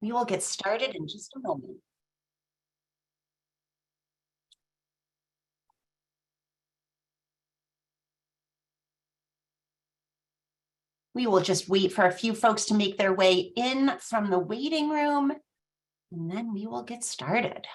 We will get started in just a moment. We will just wait for a few folks to make their way in from the waiting room, and then we will get started.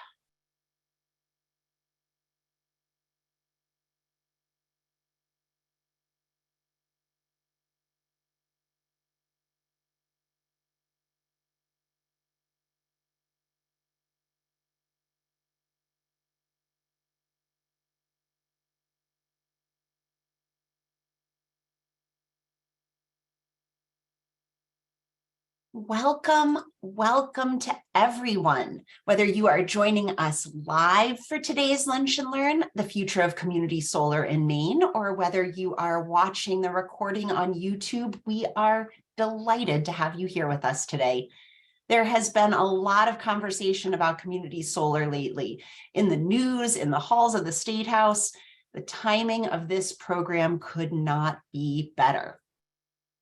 Welcome to everyone. Whether you are joining us live for today's Lunch and Learn, the future of community solar in Maine, or whether you are watching the recording on YouTube, we are delighted to have you here with us today. There has been a lot of conversation about community solar lately in the news, in the halls of the State House. The timing of this program could not be better.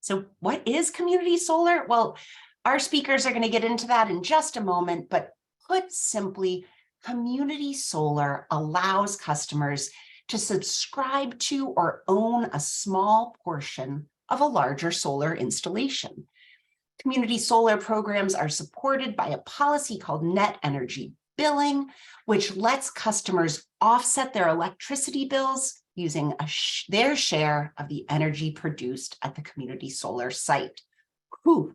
So what is community solar? Well, our speakers are going to get into that in just a moment, but put simply, community solar allows customers to subscribe to or own a small portion of a larger solar installation. Community solar programs are supported by a policy called net energy billing, which lets customers offset their electricity bills using their share of the energy produced at the community solar site. Whew.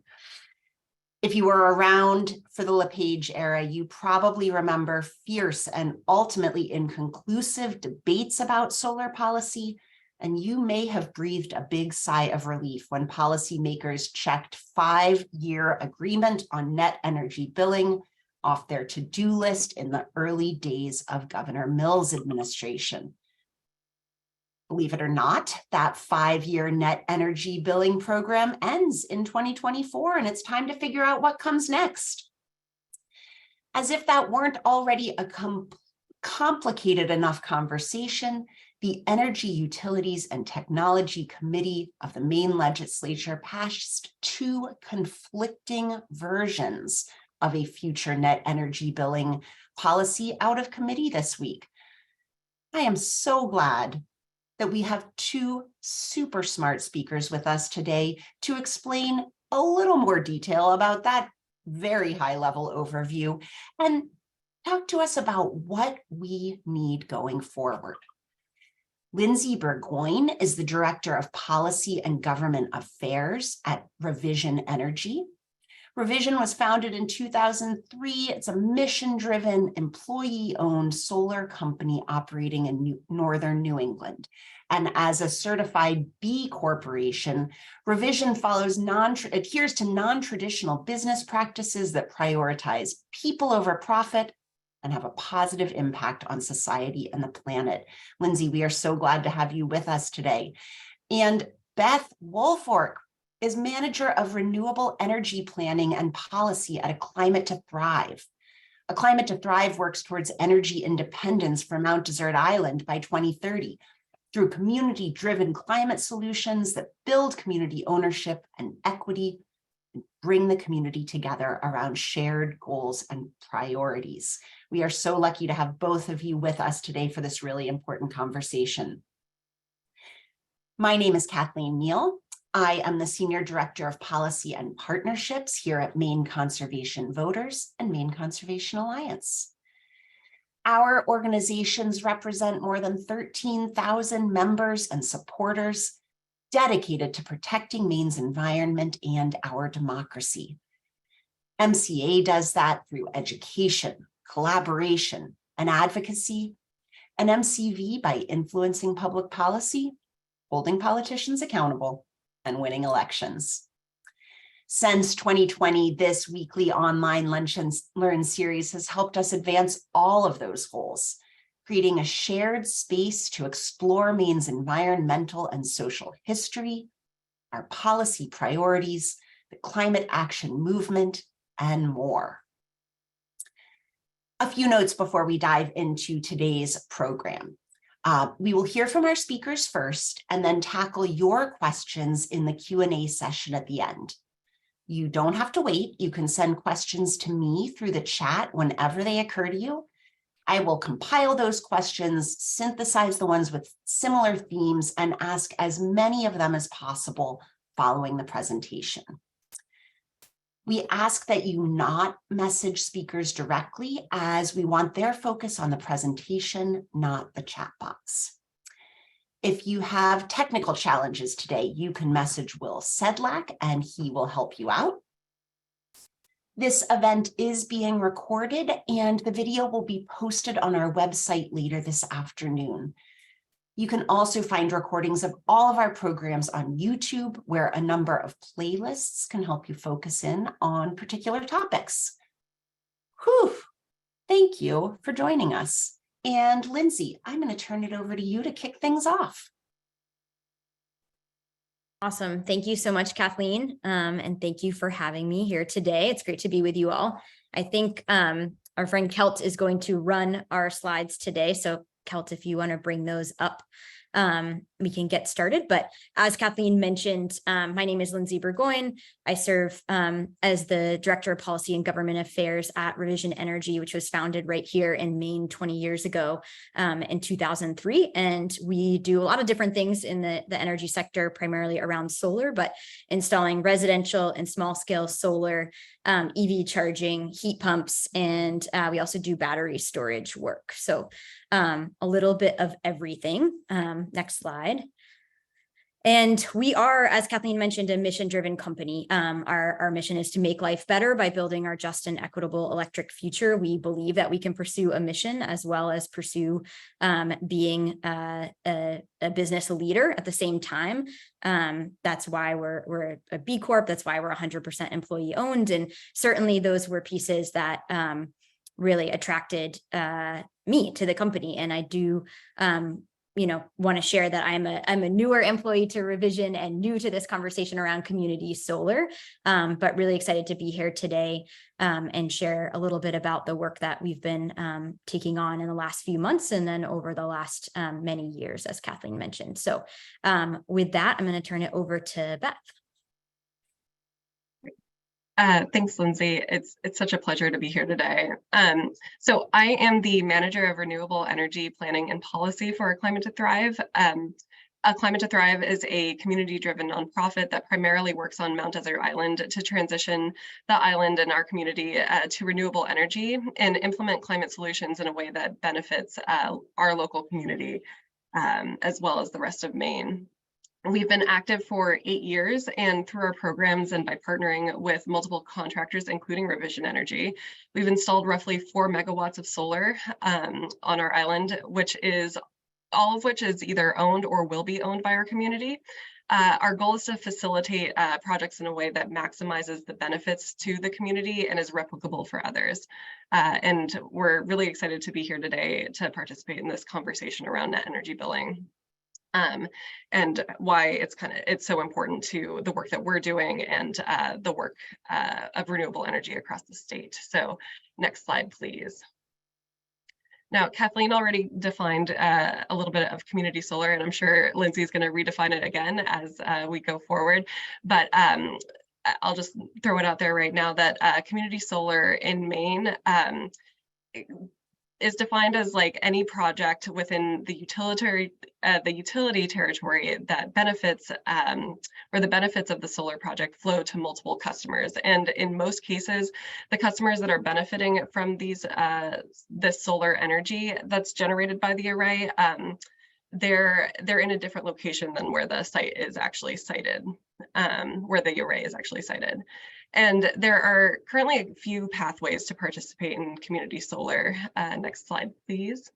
If you were around for the LePage era, you probably remember fierce and ultimately inconclusive debates about solar policy, and you may have breathed a big sigh of relief when policymakers checked 5-year agreement on net energy billing off their to-do list in the early days of Governor Mills' administration. Believe it or not, that 5-year net energy billing program ends in 2024, and it's time to figure out what comes next. As if that weren't already a complicated enough conversation, the Energy Utilities and Technology Committee of the Maine legislature passed 2 conflicting versions of a future net energy billing policy out of committee this week. I am so glad that we have 2 super smart speakers with us today to explain a little more detail about that very high level overview and talk to us about what we need going forward. Lindsay Burgoyne is the Director of Policy and Government Affairs at Revision Energy. Revision was founded in 2003. It's a mission-driven, employee-owned solar company operating in northern New England. And as a certified B Corporation, Revision adheres to non-traditional business practices that prioritize people over profit and have a positive impact on society and the planet. Lindsay, we are so glad to have you with us today. And Beth Woolfork is Manager of Renewable Energy Planning and Policy at A Climate to Thrive. A Climate to Thrive works towards energy independence for Mount Desert Island by 2030 through community-driven climate solutions that build community ownership and equity and bring the community together around shared goals and priorities. We are so lucky to have both of you with us today for this really important conversation. My name is Kathleen Neal. I am the Senior Director of Policy and Partnerships here at Maine Conservation Voters and Maine Conservation Alliance. Our organizations represent more than 13,000 members and supporters dedicated to protecting Maine's environment and our democracy. MCA does that through education, collaboration, and advocacy, and MCV by influencing public policy, holding politicians accountable, and winning elections. Since 2020, this weekly online Lunch and Learn series has helped us advance all of those goals, creating a shared space to explore Maine's environmental and social history, our policy priorities, the climate action movement, and more. A few notes before we dive into today's program. We will hear from our speakers first and then tackle your questions in the Q&A session at the end. You don't have to wait. You can send questions to me through the chat whenever they occur to you. I will compile those questions, synthesize the ones with similar themes, and ask as many of them as possible following the presentation. We ask that you not message speakers directly, as we want their focus on the presentation, not the chat box. If you have technical challenges today, you can message Will Sedlak and he will help you out. This event is being recorded and the video will be posted on our website later this afternoon. You can also find recordings of all of our programs on YouTube, where a number of playlists can help you focus in on particular topics. Whew, thank you for joining us. And Lindsay, I'm going to turn it over to you to kick things off. Awesome. Thank you so much, Kathleen. And thank you for having me here today. It's great to be with you all. I think our friend Kelt is going to run our slides today. So Kelt, if you want to bring those up, we can get started. But as Kathleen mentioned, my name is Lindsay Burgoyne. I serve as the Director of Policy and Government Affairs at Revision Energy, which was founded right here in Maine 20 years ago in 2003. And we do a lot of different things in the energy sector, primarily around solar, but installing residential and small scale solar, EV charging, heat pumps, and we also do battery storage work. So a little bit of everything. Next slide. And we are, as Kathleen mentioned, a mission-driven company. Our mission is to make life better by building our just and equitable electric future. We believe that we can pursue a mission as well as pursue being a business leader at the same time. That's why we're a B Corp. That's why we're 100% employee owned. And certainly those were pieces that really attracted me to the company. And I do want to share that I'm a newer employee to Revision and new to this conversation around community solar, but really excited to be here today and share a little bit about the work that we've been taking on in the last few months and then over the last many years, as Kathleen mentioned. So with that, I'm going to turn it over to Beth. Thanks, Lindsay. It's such a pleasure to be here today. So I am the manager of renewable energy planning and policy for A Climate to Thrive. A Climate to Thrive is a community-driven nonprofit that primarily works on Mount Desert Island to transition the island and our community to renewable energy and implement climate solutions in a way that benefits our local community as well as the rest of Maine. We've been active for 8 years, and through our programs and by partnering with multiple contractors, including Revision Energy, we've installed roughly 4 megawatts of solar on our island, all of which is either owned or will be owned by our community. Our goal is to facilitate projects in a way that maximizes the benefits to the community and is replicable for others. And we're really excited to be here today to participate in this conversation around net energy billing. And why it's so important to the work that we're doing and the work of renewable energy across the state. So next slide, please. Now, Kathleen already defined a little bit of community solar, and I'm sure Lindsay's going to redefine it again as we go forward. But I'll just throw it out there right now that community solar in Maine is defined as like any project within the utility territory that benefits where the benefits of the solar project flow to multiple customers. And in most cases, the customers that are benefiting from this solar energy that's generated by the array, they're in a different location than where the site is actually sited, where the array is actually sited. And there are currently a few pathways to participate in community solar. Next slide, please.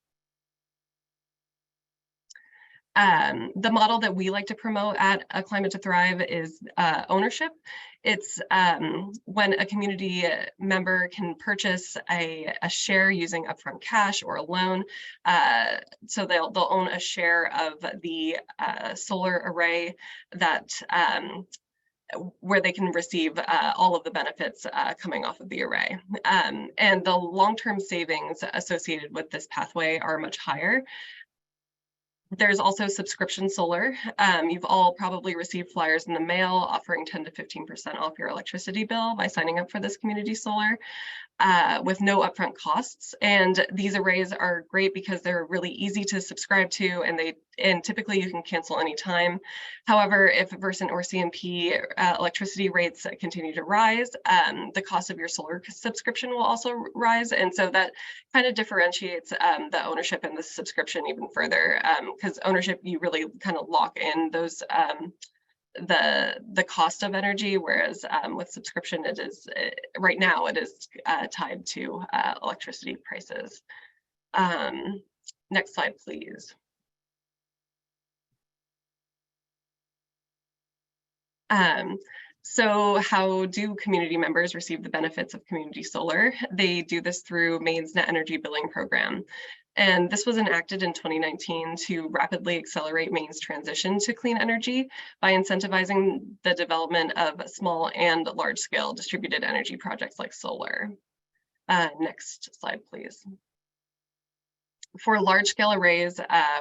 The model that we like to promote at A Climate to Thrive is ownership. It's when a community member can purchase a share using upfront cash or a loan. So they'll own a share of the solar array that where they can receive all of the benefits coming off of the array. And the long-term savings associated with this pathway are much higher. There's also subscription solar. You've all probably received flyers in the mail offering 10 to 15% off your electricity bill by signing up for this community solar. With no upfront costs. And these arrays are great because they're really easy to subscribe to, and typically you can cancel anytime. However, if Versant or CMP electricity rates continue to rise, the cost of your solar subscription will also rise. And so that kind of differentiates the ownership and the subscription even further, because ownership, you really kind of lock in those the cost of energy, whereas with subscription, it is right now it is tied to electricity prices. Next slide, please. So how do community members receive the benefits of community solar? They do this through Maine's net energy billing program. And this was enacted in 2019 to rapidly accelerate Maine's transition to clean energy by incentivizing the development of small and large scale distributed energy projects like solar. Next slide, please. For large scale arrays,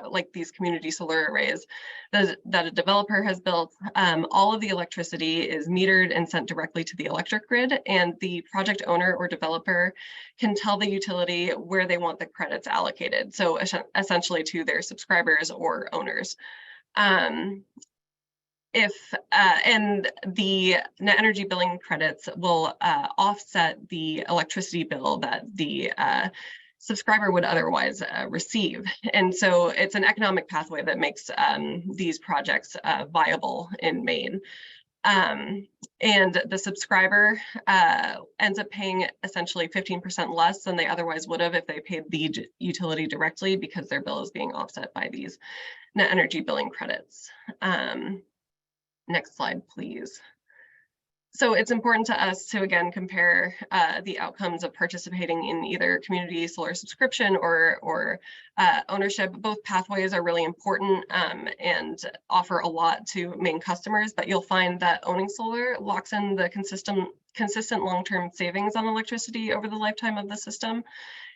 like these community solar arrays that a developer has built, all of the electricity is metered and sent directly to the electric grid, and the project owner or developer can tell the utility where they want the credits allocated. So essentially to their subscribers or owners. And the net energy billing credits will offset the electricity bill that the subscriber would otherwise receive. And so it's an economic pathway that makes these projects viable in Maine. And the subscriber ends up paying essentially 15% less than they otherwise would have if they paid the utility directly, because their bill is being offset by these net energy billing credits. Next slide, please. So it's important to us to, again, compare the outcomes of participating in either community solar subscription or ownership. Both pathways are really important and offer a lot to Maine customers, but you'll find that owning solar locks in the consistent long-term savings on electricity over the lifetime of the system.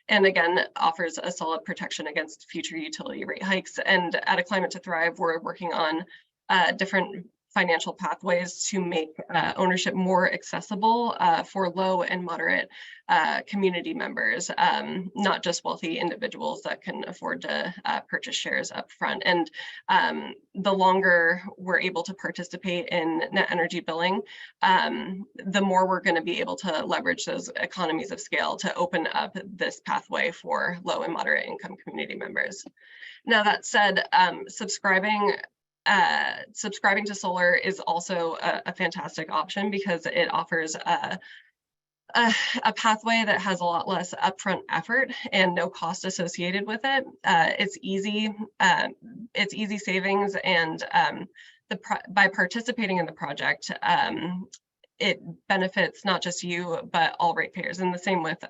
And again, offers a solid protection against future utility rate hikes. And at A Climate to Thrive, we're working on different financial pathways to make ownership more accessible for low and moderate community members, not just wealthy individuals that can afford to purchase shares up front. And the longer we're able to participate in net energy billing, the more we're going to be able to leverage those economies of scale to open up this pathway for low and moderate income community members. Now, that said, subscribing to solar is also a fantastic option because it offers a pathway that has a lot less upfront effort and no cost associated with it. It's easy savings, and by participating in the project, it benefits not just you, but all ratepayers, and the same with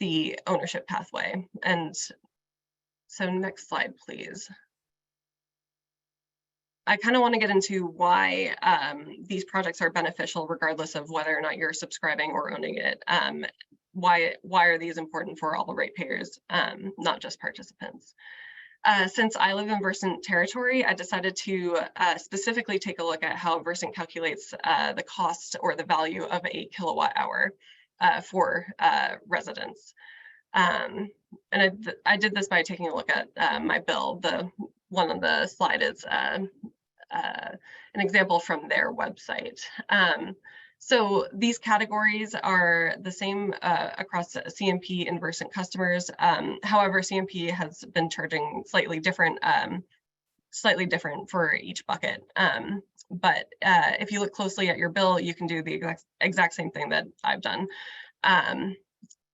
the ownership pathway. And so next slide, please. I kind of want to get into why these projects are beneficial regardless of whether or not you're subscribing or owning it. Why are these important for all the ratepayers, not just participants? Since I live in Versant territory, I decided to specifically take a look at how Versant calculates the cost or the value of a kilowatt hour for residents. And I did this by taking a look at my bill. The one on the slide is an example from their website. So these categories are the same across CMP and Versant customers. However, CMP has been charging slightly different for each bucket. But if you look closely at your bill, you can do the exact same thing that I've done.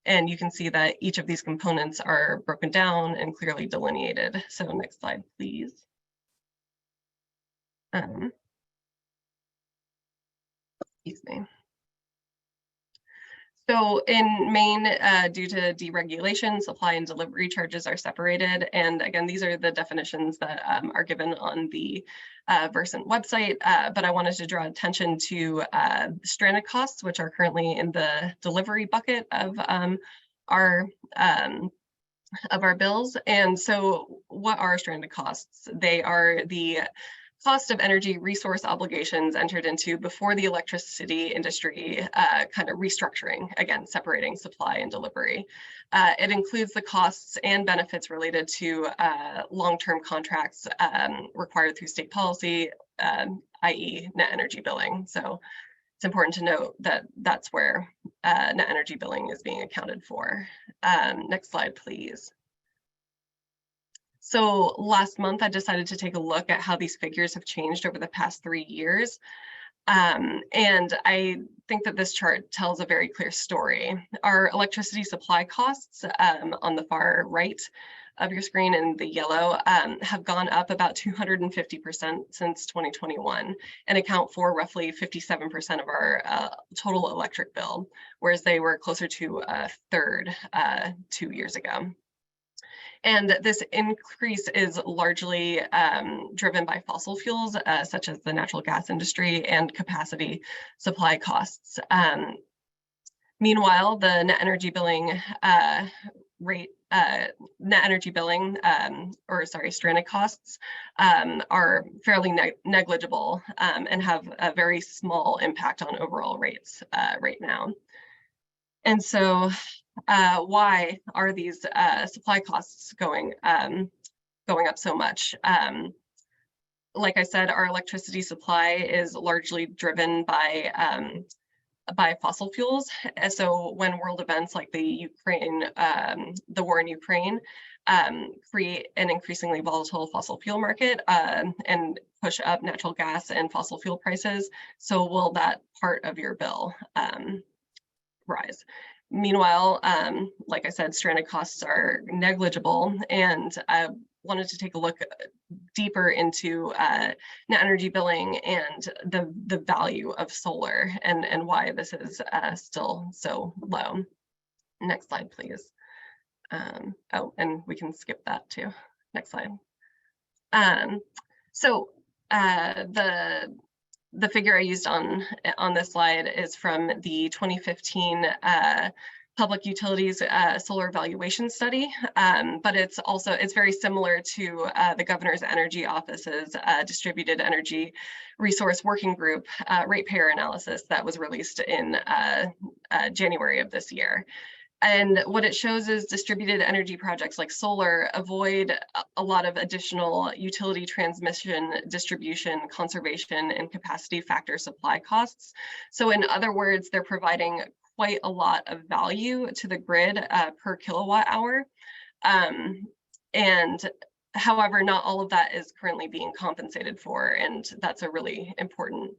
And you can see that each of these components are broken down and clearly delineated. So next slide, please. Excuse me. So in Maine, due to deregulation, supply and delivery charges are separated. And again, these are the definitions that are given on the Versant website. But I wanted to draw attention to stranded costs, which are currently in the delivery bucket of our our bills. And so what are stranded costs? They are the cost of energy resource obligations entered into before the electricity industry kind of restructuring, again, separating supply and delivery. It includes the costs and benefits related to long-term contracts required through state policy, i.e. net energy billing. So it's important to note that that's where net energy billing is being accounted for. Next slide, please. So last month, I decided to take a look at how these figures have changed over the past 3 years. And I think that this chart tells a very clear story. Our electricity supply costs on the far right of your screen in the yellow have gone up about 250% since 2021 and account for roughly 57% of our total electric bill, whereas they were closer to a third 2 years ago. And this increase is largely driven by fossil fuels, such as the natural gas industry and capacity supply costs. Meanwhile, the net energy billing rate, stranded costs are fairly negligible and have a very small impact on overall rates right now. And so why are these supply costs going up so much? Like I said, our electricity supply is largely driven by fossil fuels. And so when world events like the war in Ukraine create an increasingly volatile fossil fuel market and push up natural gas and fossil fuel prices, so will that part of your bill rise. Meanwhile, like I said, stranded costs are negligible, and I wanted to take a look deeper into net energy billing and the value of solar and why this is still so low. Next slide, please. Oh, and we can skip that too. Next slide. So the figure I used on this slide is from the 2015 Public Utilities Solar Valuation Study, but it's very similar to the Governor's Energy Office's Distributed Energy Resource Working Group ratepayer analysis that was released in January of this year. And what it shows is distributed energy projects like solar avoid a lot of additional utility transmission, distribution, conservation, and capacity factor supply costs. So in other words, they're providing quite a lot of value to the grid per kilowatt hour. And however, not all of that is currently being compensated for. And that's a really important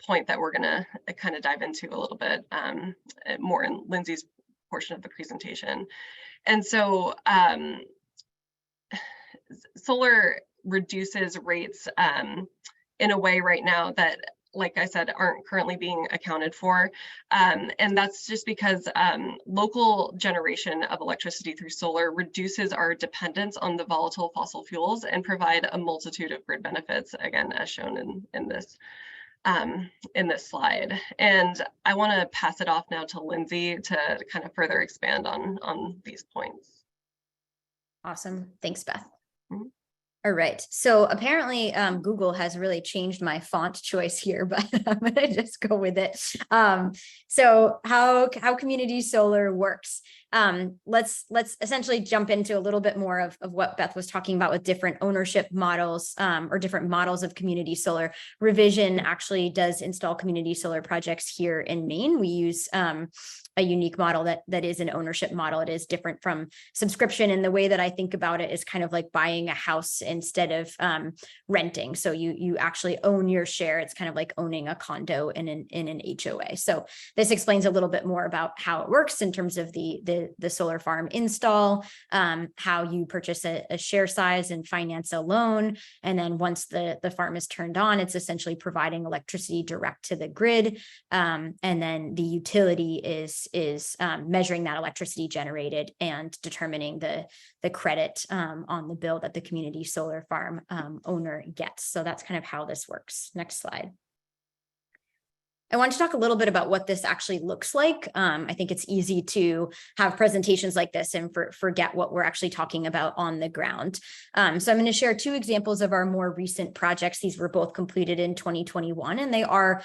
point that we're gonna kind of dive into a little bit more in Lindsay's portion of the presentation. And so solar reduces rates in a way right now that, like I said, aren't currently being accounted for. And that's just because local generation of electricity through solar reduces our dependence on the volatile fossil fuels and provide a multitude of grid benefits, again, as shown in this slide. And I want to pass it off now to Lindsay to kind of further expand on these points. Awesome. Thanks, Beth. Mm-hmm. All right. So apparently Google has really changed my font choice here, but I'm going to just go with it. So how community solar works. Let's essentially jump into a little bit more of what Beth was talking about with different ownership models or different models of community solar. Revision actually does install community solar projects here in Maine. We use a unique model that is an ownership model. It is different from subscription, and the way that I think about it is kind of like buying a house instead of renting. So you actually own your share. It's kind of like owning a condo in an HOA. So this explains a little bit more about how it works in terms of the solar farm install, how you purchase a share size and finance a loan. And then once the farm is turned on, it's essentially providing electricity direct to the grid. And then the utility is measuring that electricity generated and determining the credit on the bill that the community solar farm owner gets. So that's kind of how this works. Next slide. I want to talk a little bit about what this actually looks like. I think it's easy to have presentations like this and forget what we're actually talking about on the ground. So I'm going to share 2 examples of our more recent projects. These were both completed in 2021, and they are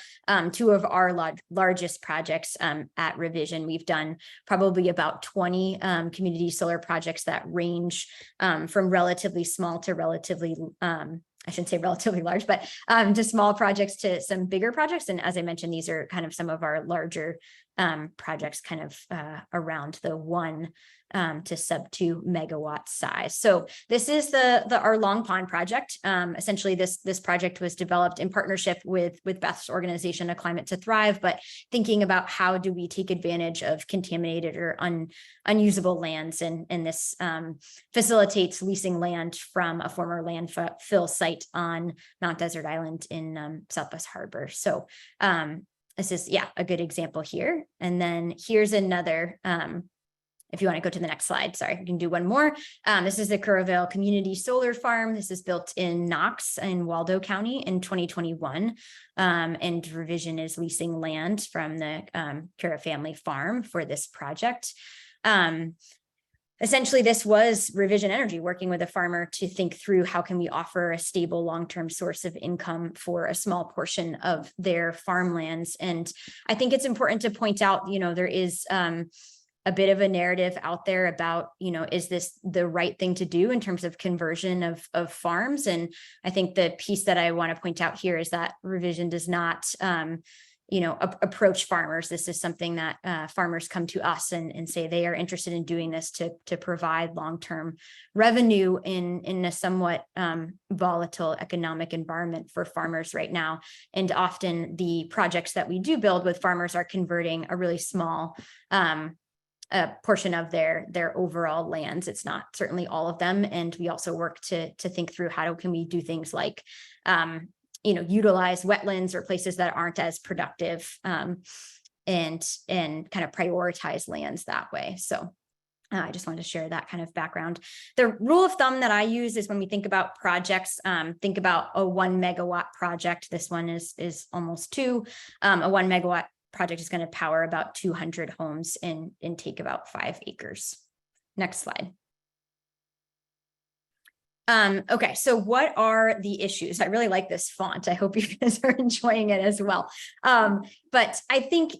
2 of our largest projects at Revision. We've done probably about 20 community solar projects that range from relatively small to relatively I shouldn't say relatively large, but to small projects to some bigger projects. And as I mentioned, these are kind of some of our larger projects kind of around the 1 to sub 2 megawatt size. So this is our Long Pond project. Essentially, this project was developed in partnership with Beth's organization, A Climate to Thrive, but thinking about how do we take advantage of contaminated or unusable lands, and this facilitates leasing land from a former landfill site on Mount Desert Island in Southwest Harbor. So this is, a good example here. And then here's another, if you want to go to the next slide, sorry, I can do one more. This is the Curravale Community Solar Farm. This is built in Knox in Waldo County in 2021. And Revision is leasing land from the Cura family farm for this project. Essentially, this was Revision Energy working with a farmer to think through how can we offer a stable long-term source of income for a small portion of their farmlands. And I think it's important to point out, there is a bit of a narrative out there about, is this the right thing to do in terms of conversion of farms? And I think the piece that I want to point out here is that Revision does not approach farmers. This is something that farmers come to us and say they are interested in doing this to provide long-term revenue in a somewhat volatile economic environment for farmers right now. And often the projects that we do build with farmers are converting a really small a portion of their overall lands. It's not certainly all of them. And we also work to think through how can we do things like utilize wetlands or places that aren't as productive and kind of prioritize lands that way. So I just wanted to share that kind of background. The rule of thumb that I use is when we think about projects, think about a 1 megawatt project. This one is almost 2. A 1 megawatt project is going to power about 200 homes and take about 5 acres. Next slide. Okay, so what are the issues? I really like this font. I hope you guys are enjoying it as well. But I think,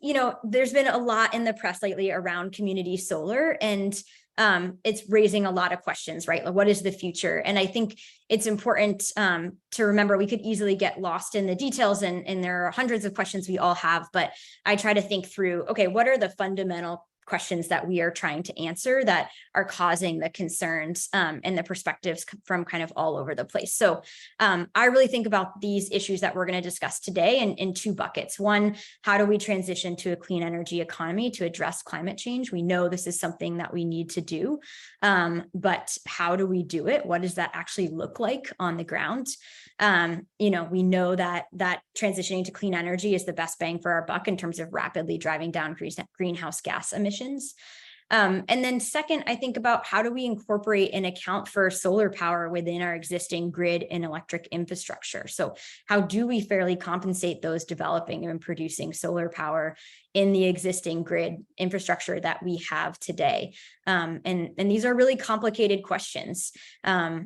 there's been a lot in the press lately around community solar, and it's raising a lot of questions, right? Like, what is the future? And I think it's important to remember we could easily get lost in the details, and there are hundreds of questions we all have, but I try to think through, okay, what are the fundamental questions that we are trying to answer that are causing the concerns and the perspectives from kind of all over the place. So I really think about these issues that we're going to discuss today in 2 buckets. One, how do we transition to a clean energy economy to address climate change? We know this is something that we need to do, but how do we do it? What does that actually look like on the ground? We know that transitioning to clean energy is the best bang for our buck in terms of rapidly driving down greenhouse gas emissions. And then second, I think about how do we incorporate and account for solar power within our existing grid and electric infrastructure? So how do we fairly compensate those developing and producing solar power in the existing grid infrastructure that we have today? And these are really complicated questions. I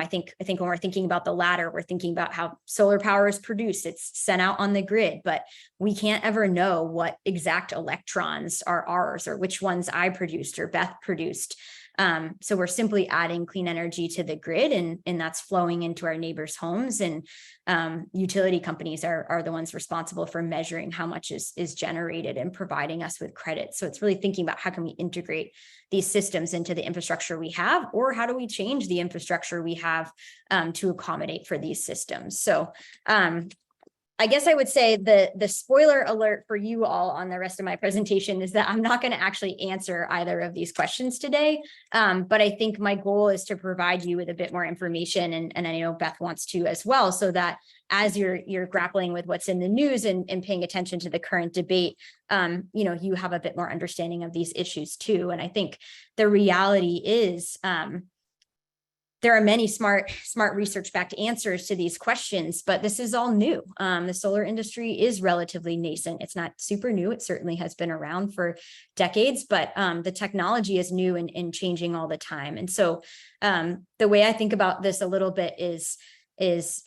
think when we're thinking about the latter, we're thinking about how solar power is produced, it's sent out on the grid, but we can't ever know what exact electrons are ours or which ones I produced or Beth produced. So we're simply adding clean energy to the grid, and that's flowing into our neighbors' homes, and utility companies are the ones responsible for measuring how much is generated and providing us with credit. So it's really thinking about how can we integrate these systems into the infrastructure we have, or how do we change the infrastructure we have to accommodate for these systems? So I guess I would say the spoiler alert for you all on the rest of my presentation is that I'm not going to actually answer either of these questions today. But I think my goal is to provide you with a bit more information, and I know Beth wants to as well, so that as you're grappling with what's in the news and paying attention to the current debate, you have a bit more understanding of these issues too. And I think the reality is, there are many smart research-backed answers to these questions, but this is all new. The solar industry is relatively nascent. It's not super new. It certainly has been around for decades, but the technology is new and changing all the time. And so the way I think about this a little bit is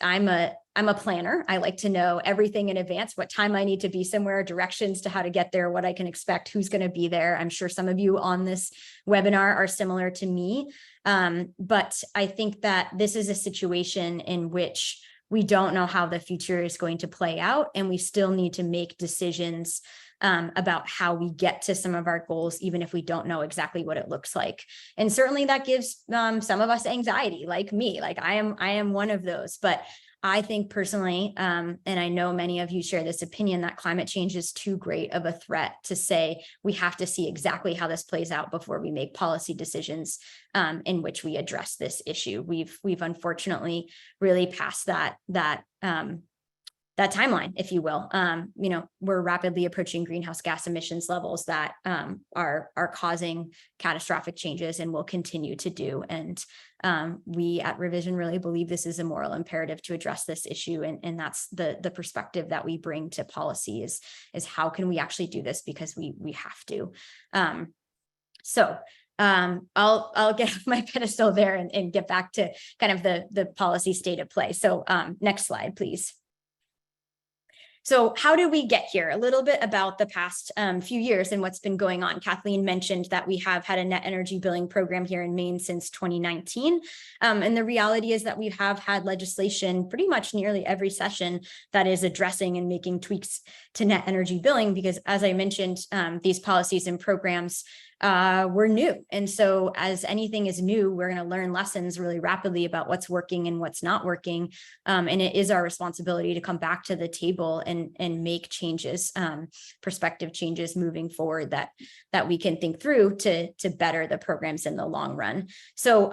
I'm a planner. I like to know everything in advance, what time I need to be somewhere, directions to how to get there, what I can expect, who's going to be there. I'm sure some of you on this webinar are similar to me. But I think that this is a situation in which we don't know how the future is going to play out, and we still need to make decisions about how we get to some of our goals, even if we don't know exactly what it looks like. And certainly that gives some of us anxiety, like me. Like I am one of those. But I think personally, and I know many of you share this opinion, that climate change is too great of a threat to say we have to see exactly how this plays out before we make policy decisions in which we address this issue. We've unfortunately really passed that timeline, if you will. We're rapidly approaching greenhouse gas emissions levels that are causing catastrophic changes and will continue to do. And we at Revision really believe this is a moral imperative to address this issue. And that's the perspective that we bring to policy is how can we actually do this, because we have to. I'll get off my pedestal there and get back to kind of the policy state of play. So next slide, please. So how did we get here? A little bit about the past few years and what's been going on. Kathleen mentioned that we have had a net energy billing program here in Maine since 2019. And the reality is that we have had legislation pretty much nearly every session that is addressing and making tweaks to net energy billing, because as I mentioned, these policies and programs were new. And so as anything is new, we're going to learn lessons really rapidly about what's working and what's not working. And it is our responsibility to come back to the table and make changes, perspective changes moving forward that we can think through to better the programs in the long run. So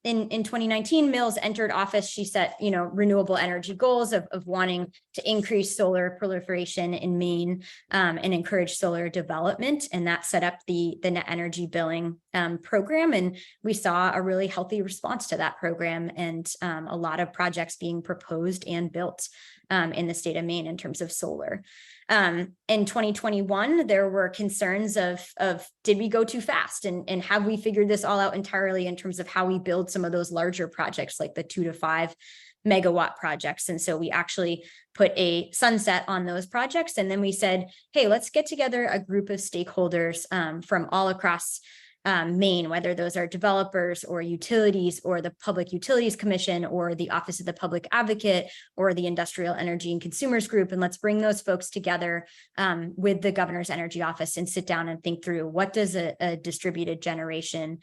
in 2019, Mills entered office. She set, renewable energy goals of wanting to increase solar proliferation in Maine and encourage solar development. And that set up the net energy billing program. And we saw a really healthy response to that program and a lot of projects being proposed and built in the state of Maine in terms of solar. In 2021, there were concerns of did we go too fast, and have we figured this all out entirely in terms of how we build some of those larger projects like the 2 to 5 megawatt projects. And so we actually put a sunset on those projects. And then we said, hey, let's get together a group of stakeholders from all across Maine, whether those are developers or utilities or the Public Utilities Commission or the Office of the Public Advocate or the Industrial Energy and Consumers Group. And let's bring those folks together with the Governor's Energy Office and sit down and think through what does a distributed generation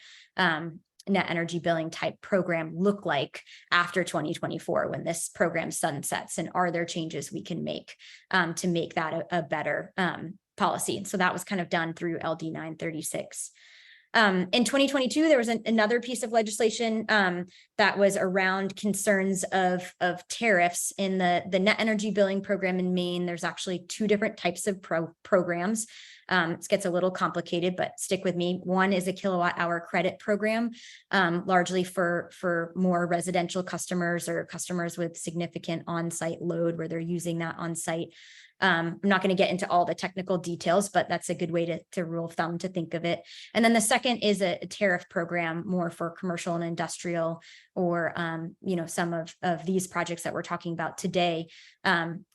net energy billing type program look like after 2024 when this program sunsets, and are there changes we can make to make that a better policy? And so that was kind of done through LD 936. In 2022, there was another piece of legislation that was around concerns of tariffs in the net energy billing program in Maine. There's actually 2 different types of programs. It gets a little complicated, but stick with me. One is a kilowatt hour credit program, largely for more residential customers or customers with significant on-site load where they're using that on-site. I'm not going to get into all the technical details, but that's a good way to rule of thumb to think of it. And then the second is a tariff program more for commercial and industrial, or some of these projects that we're talking about today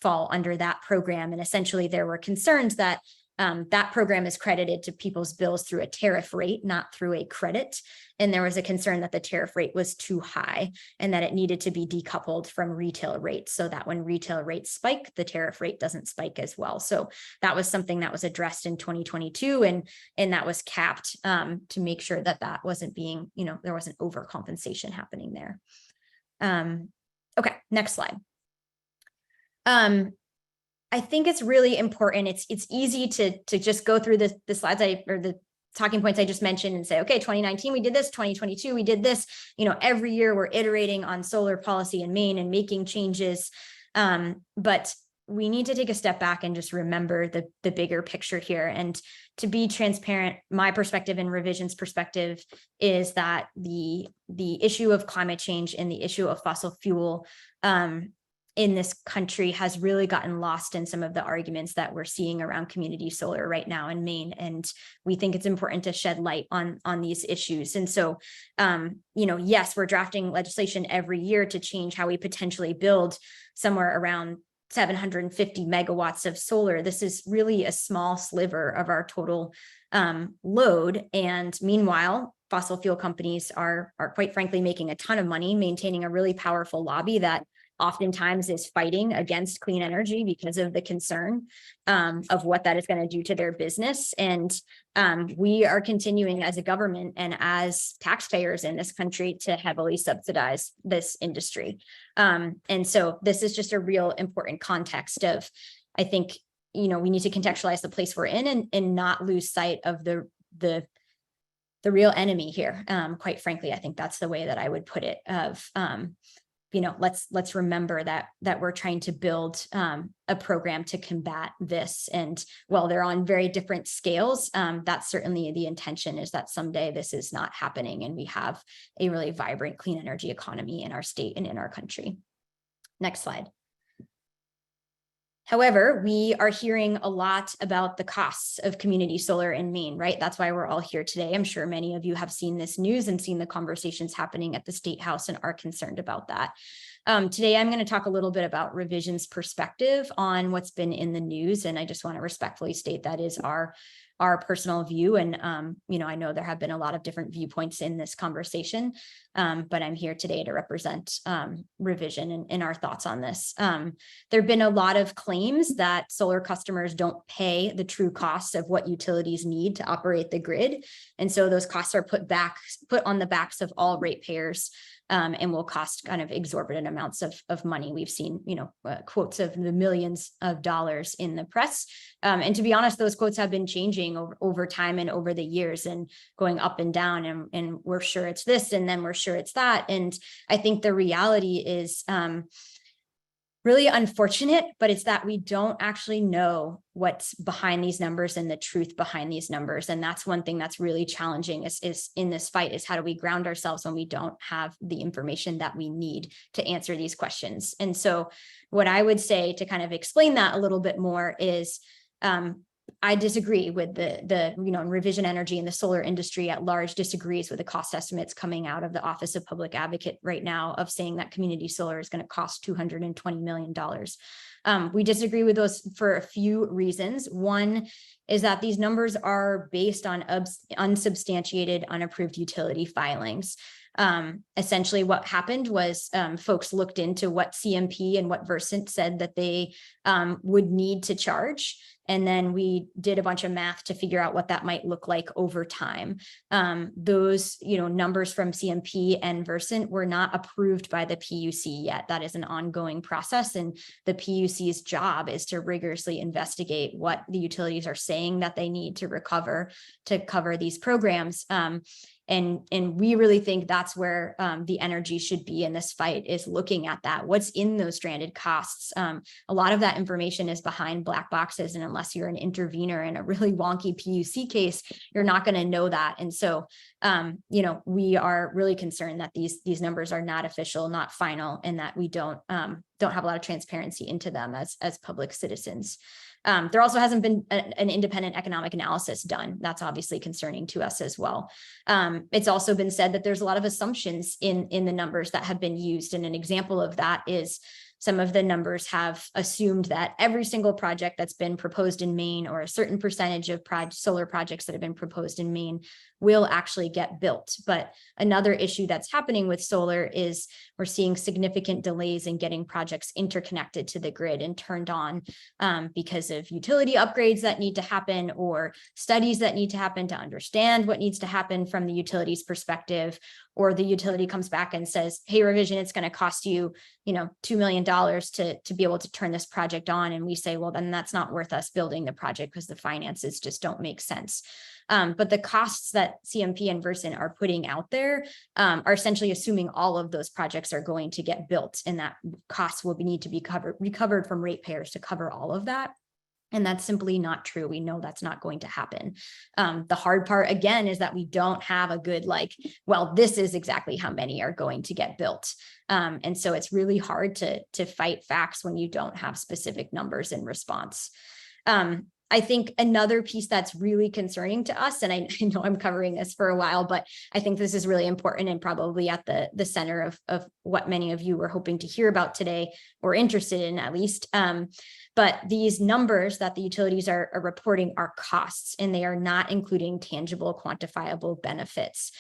fall under that program. And essentially there were concerns that that program is credited to people's bills through a tariff rate, not through a credit. And there was a concern that the tariff rate was too high and that it needed to be decoupled from retail rates so that when retail rates spike, the tariff rate doesn't spike as well. So that was something that was addressed in 2022 and that was capped to make sure that wasn't being, there wasn't overcompensation happening there. Okay, next slide. I think it's really important. It's easy to just go through the slides or the talking points I just mentioned and say, okay, 2019, we did this, 2022, we did this. Every year we're iterating on solar policy in Maine and making changes. But we need to take a step back and just remember the bigger picture here. And to be transparent, my perspective and Revision's perspective is that the issue of climate change and the issue of fossil fuel in this country has really gotten lost in some of the arguments that we're seeing around community solar right now in Maine. And we think it's important to shed light on these issues. And so, yes, we're drafting legislation every year to change how we potentially build somewhere around 750 megawatts of solar. This is really a small sliver of our total load. And meanwhile, fossil fuel companies are quite frankly making a ton of money, maintaining a really powerful lobby that oftentimes is fighting against clean energy because of the concern of what that is going to do to their business. And we are continuing as a government and as taxpayers in this country to heavily subsidize this industry. And so this is just a real important context of, I think, we need to contextualize the place we're in and not lose sight of the real enemy here. Quite frankly, I think that's the way that I would put it of, let's remember that we're trying to build a program to combat this. And while they're on very different scales, that's certainly the intention, is that someday this is not happening and we have a really vibrant clean energy economy in our state and in our country. Next slide. However, we are hearing a lot about the costs of community solar in Maine, right? That's why we're all here today. I'm sure many of you have seen this news and seen the conversations happening at the State House and are concerned about that. Today, I'm going to talk a little bit about Revision's perspective on what's been in the news. And I just want to respectfully state that is our personal view. And, I know there have been a lot of different viewpoints in this conversation, but I'm here today to represent Revision and our thoughts on this. There have been a lot of claims that solar customers don't pay the true costs of what utilities need to operate the grid. And so those costs are put on the backs of all ratepayers. And will cost kind of exorbitant amounts of money. We've seen, quotes of the millions of dollars in the press. And to be honest, those quotes have been changing over time and over the years and going up and down. And we're sure it's this, and then we're sure it's that. And I think the reality is really unfortunate, but it's that we don't actually know what's behind these numbers and the truth behind these numbers. And that's one thing that's really challenging is in this fight, is how do we ground ourselves when we don't have the information that we need to answer these questions. And so what I would say to kind of explain that a little bit more is I disagree with the Revision Energy and the solar industry at large disagrees with the cost estimates coming out of the Office of Public Advocate right now of saying that community solar is going to cost $220 million. We disagree with those for a few reasons. One is that these numbers are based on unsubstantiated, unapproved utility filings. Essentially what happened was folks looked into what CMP and what Versant said that they would need to charge. And then we did a bunch of math to figure out what that might look like over time. Those, numbers from CMP and Versant were not approved by the PUC yet. That is an ongoing process. And the PUC's job is to rigorously investigate what the utilities are saying that they need to cover these programs. And we really think that's where the energy should be in this fight, is looking at that. What's in those stranded costs? A lot of that information is behind black boxes. And unless you're an intervener in a really wonky PUC case, you're not going to know that. And so, we are really concerned that these numbers are not official, not final, and that we don't have a lot of transparency into them as public citizens. There also hasn't been an independent economic analysis done. That's obviously concerning to us as well. It's also been said that there's a lot of assumptions in the numbers that have been used. And an example of that is some of the numbers have assumed that every single project that's been proposed in Maine, or a certain percentage of solar projects that have been proposed in Maine, will actually get built. But another issue that's happening with solar is we're seeing significant delays in getting projects interconnected to the grid and turned on because of utility upgrades that need to happen, or studies that need to happen to understand what needs to happen from the utility's perspective, or the utility comes back and says, hey, revision, it's going to cost you, $2 million to be able to turn this project on. And we say, well, then that's not worth us building the project because the finances just don't make sense. But the costs that CMP and Versant are putting out there are essentially assuming all of those projects are going to get built, and that costs will need to be recovered from ratepayers to cover all of that. And that's simply not true. We know that's not going to happen. The hard part, again, is that we don't have a good, well, this is exactly how many are going to get built. And so it's really hard to fight facts when you don't have specific numbers in response. I think another piece that's really concerning to us, and I know I'm covering this for a while, but I think this is really important and probably at the center of what many of you were hoping to hear about today, or interested in at least. But these numbers that the utilities are reporting are costs, and they are not including tangible, quantifiable benefits.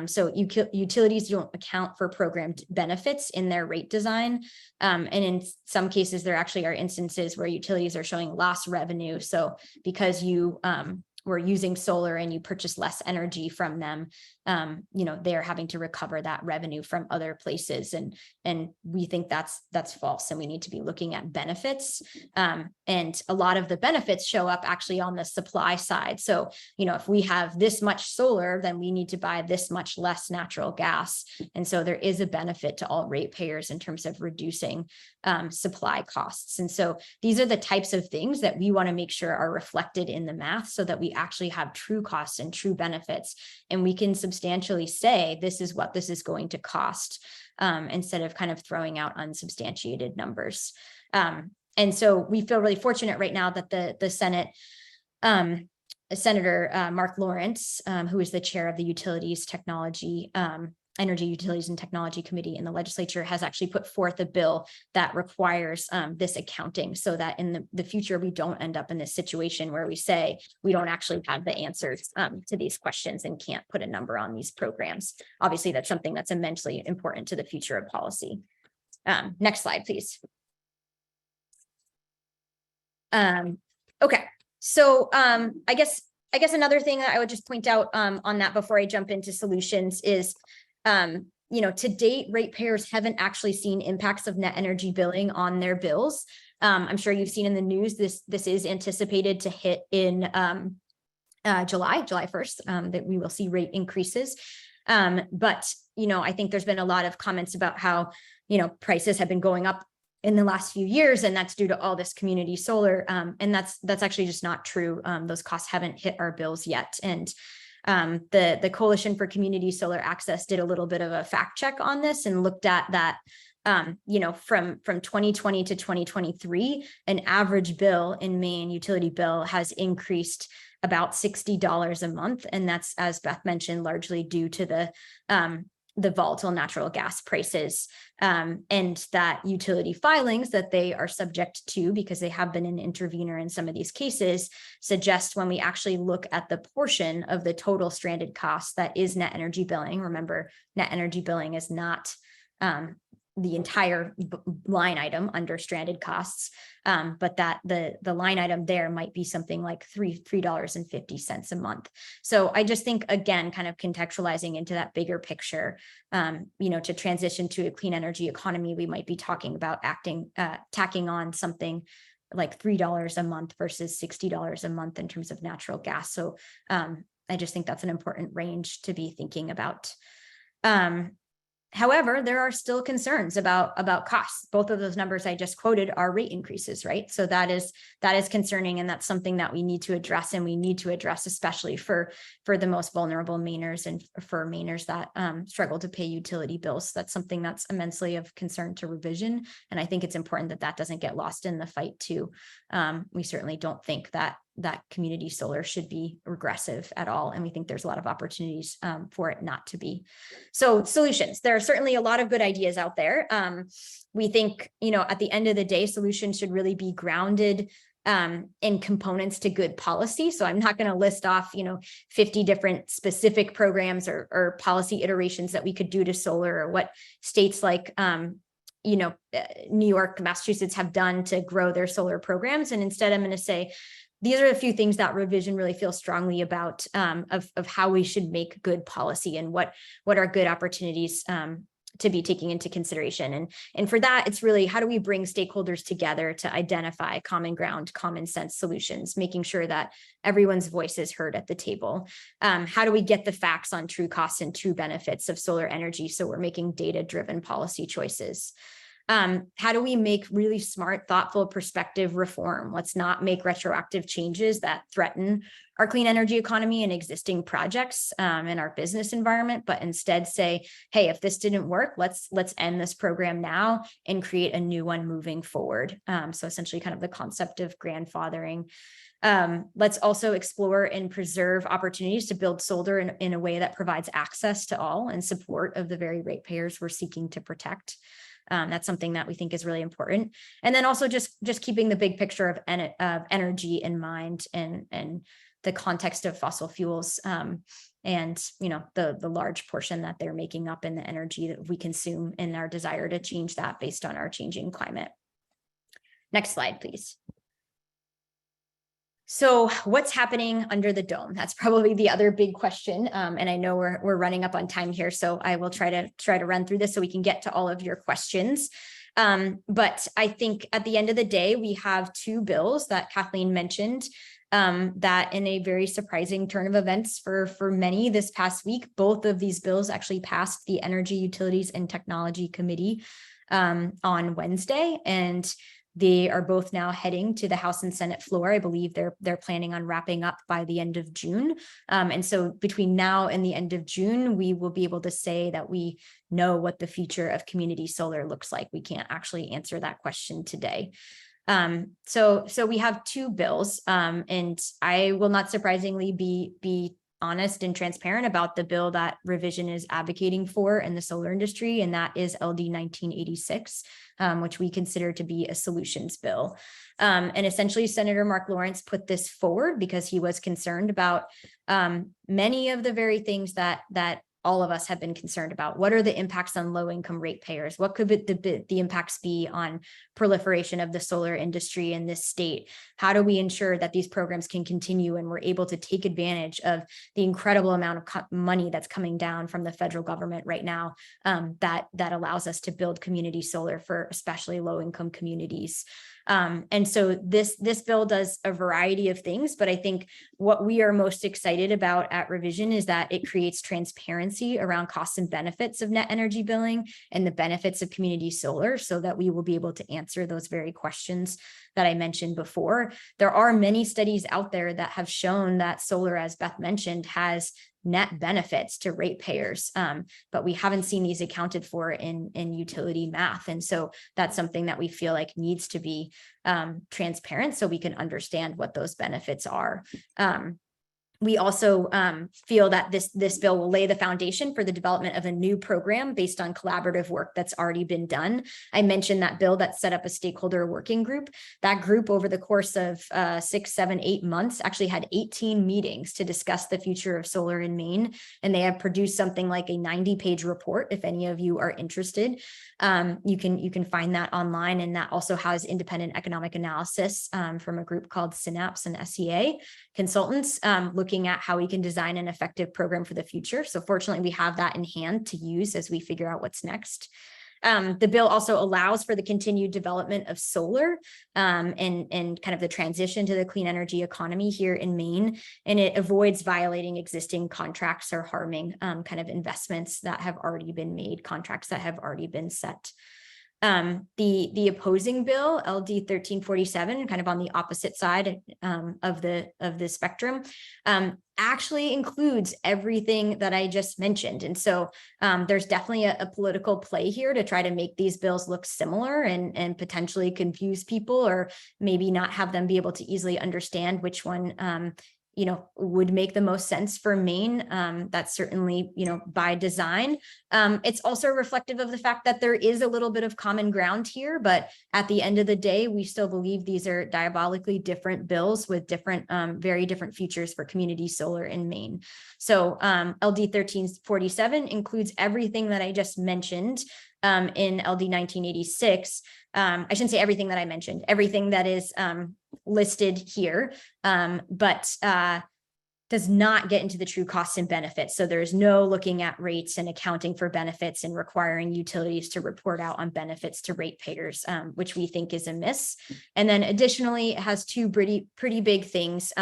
So utilities don't account for programmed benefits in their rate design. And in some cases, there actually are instances where utilities are showing lost revenue. So because you were using solar and you purchase less energy from them, they're having to recover that revenue from other places. And we think that's false. And we need to be looking at benefits. And a lot of the benefits show up actually on the supply side. So, if we have this much solar, then we need to buy this much less natural gas. And so there is a benefit to all ratepayers in terms of reducing supply costs. And so these are the types of things that we want to make sure are reflected in the math so that we actually have true costs and true benefits. And we can substantially say, this is what this is going to cost, instead of kind of throwing out unsubstantiated numbers. And so we feel really fortunate right now that the Senate, Senator Mark Lawrence, who is the chair of the Energy Utilities and Technology Committee in the legislature, has actually put forth a bill that requires this accounting so that in the future, we don't end up in this situation where we say we don't actually have the answers to these questions and can't put a number on these programs. Obviously, that's something that's immensely important to the future of policy. Next slide, please. Okay, so I guess another thing that I would just point out on that before I jump into solutions is, to date, ratepayers haven't actually seen impacts of net energy billing on their bills. I'm sure you've seen in the news, this is anticipated to hit in July 1st, that we will see rate increases. But, I think there's been a lot of comments about how, prices have been going up in the last few years, and that's due to all this community solar. And that's actually just not true. Those costs haven't hit our bills yet. And the Coalition for Community Solar Access did a little bit of a fact check on this and looked at that, from 2020 to 2023, an average bill in Maine, utility bill, has increased about $60 a month. And that's, as Beth mentioned, largely due to the volatile natural gas prices, and that utility filings that they are subject to, because they have been an intervener in some of these cases, suggest when we actually look at the portion of the total stranded cost that is net energy billing. Remember, net energy billing is not the entire line item under stranded costs, but that the line item there might be something like $3.50 a month. So I just think, again, kind of contextualizing into that bigger picture, to transition to a clean energy economy, we might be talking about tacking on something like $3 a month versus $60 a month in terms of natural gas. So I just think that's an important range to be thinking about. However, there are still concerns about costs. Both of those numbers I just quoted are rate increases, right? So that is concerning, and that's something that we need to address, and we need to address especially for the most vulnerable Mainers and for Mainers that struggle to pay utility bills. That's something that's immensely of concern to revision, and I think it's important that doesn't get lost in the fight too. We certainly don't think that community solar should be regressive at all. And we think there's a lot of opportunities for it not to be. So solutions, there are certainly a lot of good ideas out there. We think, at the end of the day, solutions should really be grounded in components to good policy. So I'm not going to list off, 50 different specific programs or policy iterations that we could do to solar, or what states like New York, Massachusetts have done to grow their solar programs. And instead, I'm going to say, these are a few things that Revision really feels strongly about, of how we should make good policy and what are good opportunities to be taking into consideration. And for that, it's really, how do we bring stakeholders together to identify common ground, common sense solutions, making sure that everyone's voice is heard at the table? How do we get the facts on true costs and true benefits of solar energy so we're making data-driven policy choices? How do we make really smart, thoughtful, perspective reform? Let's not make retroactive changes that threaten our clean energy economy and existing projects in our business environment, but instead say, hey, if this didn't work, let's end this program now and create a new one moving forward. So essentially kind of the concept of grandfathering. Let's also explore and preserve opportunities to build solar in a way that provides access to all and support of the very ratepayers we're seeking to protect. That's something that we think is really important. And then also just keeping the big picture of energy in mind and the context of fossil fuels and the large portion that they're making up in the energy that we consume and our desire to change that based on our changing climate. Next slide, please. So what's happening under the dome? That's probably the other big question. And I know we're running up on time here, so I will try to run through this so we can get to all of your questions. But I think at the end of the day, we have two bills that Kathleen mentioned that in a very surprising turn of events for many this past week, both of these bills actually passed the Energy, Utilities, and Technology Committee on Wednesday. And they are both now heading to the House and Senate floor. I believe they're planning on wrapping up by the end of June. And so between now and the end of June, we will be able to say that we know what the future of community solar looks like. We can't actually answer that question today. So we have two bills, and I will not surprisingly be honest and transparent about the bill that Revision is advocating for in the solar industry, and that is LD 1986, which we consider to be a solutions bill. And essentially, Senator Mark Lawrence put this forward because he was concerned about many of the very things that all of us have been concerned about. What are the impacts on low-income ratepayers? What could the impacts be on proliferation of the solar industry in this state? How do we ensure that these programs can continue and we're able to take advantage of the incredible amount of money that's coming down from the federal government right now that allows us to build community solar for especially low-income communities? And so this bill does a variety of things, but I think what we are most excited about at Revision is that it creates transparency around costs and benefits of net energy billing and the benefits of community solar so that we will be able to answer those very questions that I mentioned before. There are many studies out there that have shown that solar, as Beth mentioned, has net benefits to ratepayers, but we haven't seen these accounted for in utility math. And so that's something that we feel like needs to be transparent so we can understand what those benefits are. We also feel that this bill will lay the foundation for the development of a new program based on collaborative work that's already been done. I mentioned that bill that set up a stakeholder working group. That group over the course of 6, 7, 8 months actually had 18 meetings to discuss the future of solar in Maine. And they have produced something like a 90-page report. If any of you are interested, you can find that online. And that also has independent economic analysis from a group called Synapse and SEA consultants looking at how we can design an effective program for the future. So fortunately, we have that in hand to use as we figure out what's next. The bill also allows for the continued development of solar and kind of the transition to the clean energy economy here in Maine, and it avoids violating existing contracts or harming kind of investments that have already been made, contracts that have already been set. The opposing bill, LD 1347, kind of on the opposite side of the spectrum, actually includes everything that I just mentioned. And so there's definitely a political play here to try to make these bills look similar and potentially confuse people, or maybe not have them be able to easily understand which one would make the most sense for Maine. That's certainly, by design. It's also reflective of the fact that there is a little bit of common ground here, but at the end of the day, we still believe these are diabolically different bills with different, very different futures for community solar in Maine. So LD 1347 includes everything that I just mentioned, in LD 1986. I shouldn't say everything that I mentioned, everything that is listed here, but does not get into the true costs and benefits. So there's no looking at rates and accounting for benefits and requiring utilities to report out on benefits to ratepayers, which we think is a miss. And then additionally, it has two pretty big things.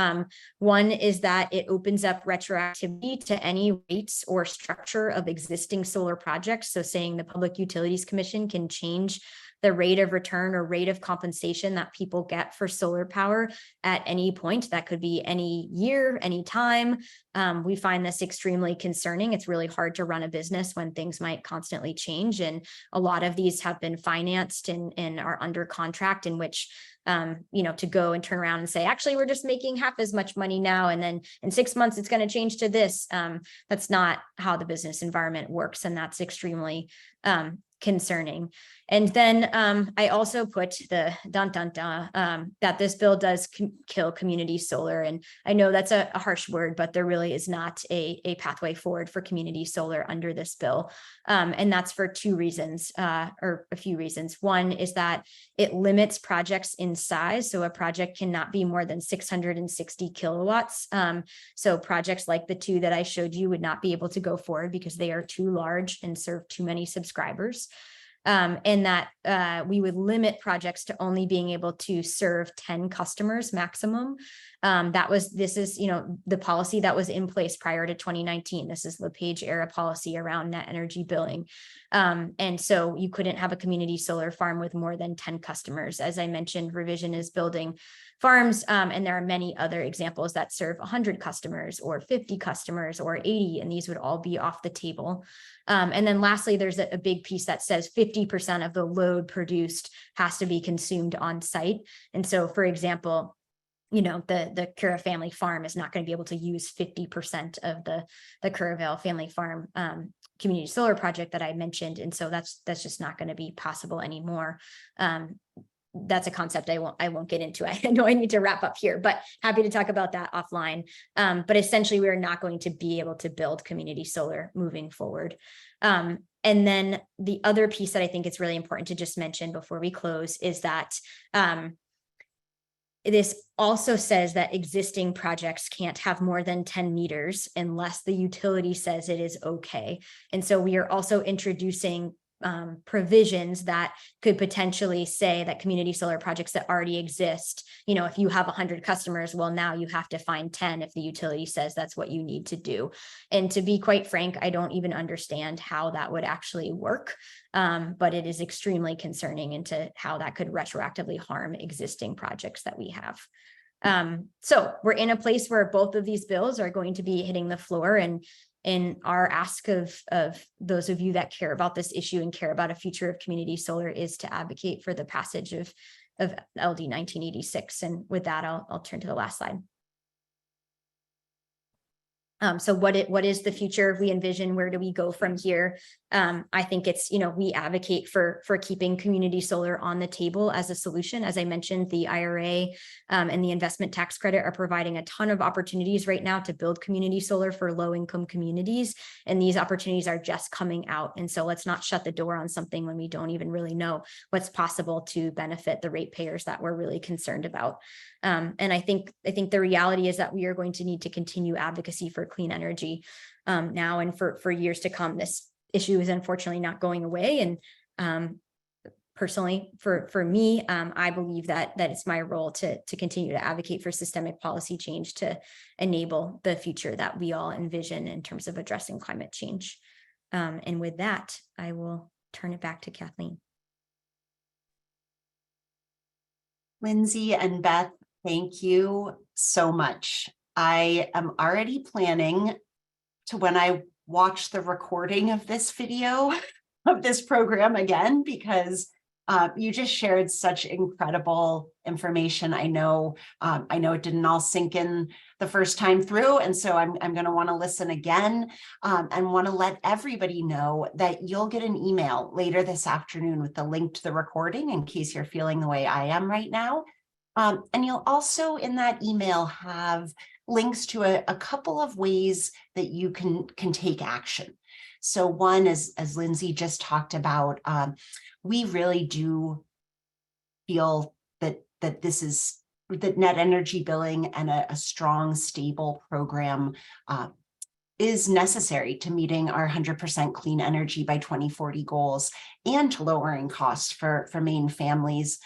One is that it opens up retroactivity to any rates or structure of existing solar projects. So saying the Public Utilities Commission can change the rate of return or rate of compensation that people get for solar power at any point. That could be any year, any time. We find this extremely concerning. It's really hard to run a business when things might constantly change. And a lot of these have been financed and are under contract, in which to go and turn around and say, actually, we're just making half as much money now, and then in 6 months, it's going to change to this. That's not how the business environment works. And that's concerning. And then I also put the that this bill does kill community solar. And I know that's a harsh word, but there really is not a pathway forward for community solar under this bill. And that's for two reasons, or a few reasons. One is that it limits projects in size. So a project cannot be more than 660 kilowatts. So projects like the two that I showed you would not be able to go forward because they are too large and serve too many subscribers. And that we would limit projects to only being able to serve 10 customers maximum. This is the policy that was in place prior to 2019. This is LePage era policy around net energy billing. And so you couldn't have a community solar farm with more than 10 customers. As I mentioned, Revision is building farms, and there are many other examples that serve 100 customers or 50 customers or 80, and these would all be off the table. And then lastly, there's a big piece that says 50% of the load produced has to be consumed on site. And so, for example, the Cura family farm is not going to be able to use 50% of the Curavale family farm community solar project that I mentioned. And so that's just not going to be possible anymore. That's a concept I won't get into. I know I need to wrap up here, but happy to talk about that offline. But essentially, we are not going to be able to build community solar moving forward. And then the other piece that I think it's really important to just mention before we close is that this also says that existing projects can't have more than 10 meters unless the utility says it is okay. And so we are also introducing provisions that could potentially say that community solar projects that already exist, if you have 100 customers, well, now you have to find 10 if the utility says that's what you need to do. And to be quite frank, I don't even understand how that would actually work, but it is extremely concerning into how that could retroactively harm existing projects that we have. So we're in a place where both of these bills are going to be hitting the floor, and our ask of those of you that care about this issue and care about a future of community solar is to advocate for the passage of LD 1986. And with that, I'll turn to the last slide. So what is the future we envision? Where do we go from here? I think it's, we advocate for keeping community solar on the table as a solution. As I mentioned, the IRA and the investment tax credit are providing a ton of opportunities right now to build community solar for low-income communities. And these opportunities are just coming out. And so let's not shut the door on something when we don't even really know what's possible to benefit the ratepayers that we're really concerned about. And I think the reality is that we are going to need to continue advocacy for clean energy now and for years to come. This issue is unfortunately not going away. And personally, for me, I believe that it's my role to continue to advocate for systemic policy change to enable the future that we all envision in terms of addressing climate change. And with that, I will turn it back to Kathleen. Lindsay and Beth, thank you so much. I am already planning to, when I watch the recording of this video, of this program again, because you just shared such incredible information. I know it didn't all sink in the first time through. And so I'm going to want to listen again and want to let everybody know that you'll get an email later this afternoon with the link to the recording in case you're feeling the way I am right now. And you'll also in that email have links to a couple of ways that you can take action. So one, as Lindsay just talked about, we really do feel that this is that net energy billing and a strong, stable program is necessary to meeting our 100% clean energy by 2040 goals and to lowering costs for Maine families.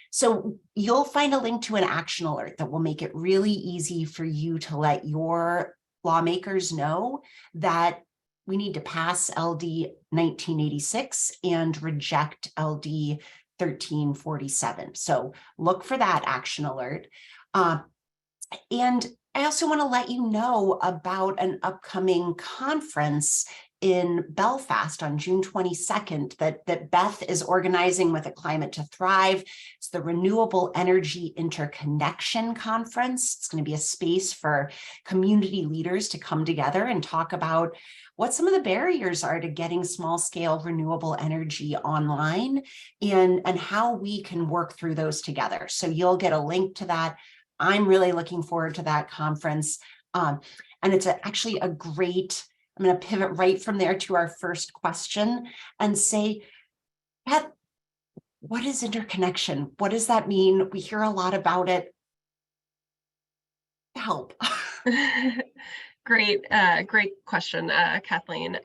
So you'll find a link to an action alert that will make it really easy for you to let your lawmakers know that we need to pass LD 1986 and reject LD 1347. So look for that action alert. And I also want to let you know about an upcoming conference in Belfast on June 22nd that Beth is organizing with A Climate to Thrive. It's the Renewable Energy Interconnection Conference. It's going to be a space for community leaders to come together and talk about what some of the barriers are to getting small scale renewable energy online and how we can work through those together. So you'll get a link to that. I'm really looking forward to that conference. And it's actually a great, I'm going to pivot right from there to our first question and say, Beth, what is interconnection? What does that mean? We hear a lot about it. Help. Great question, Kathleen.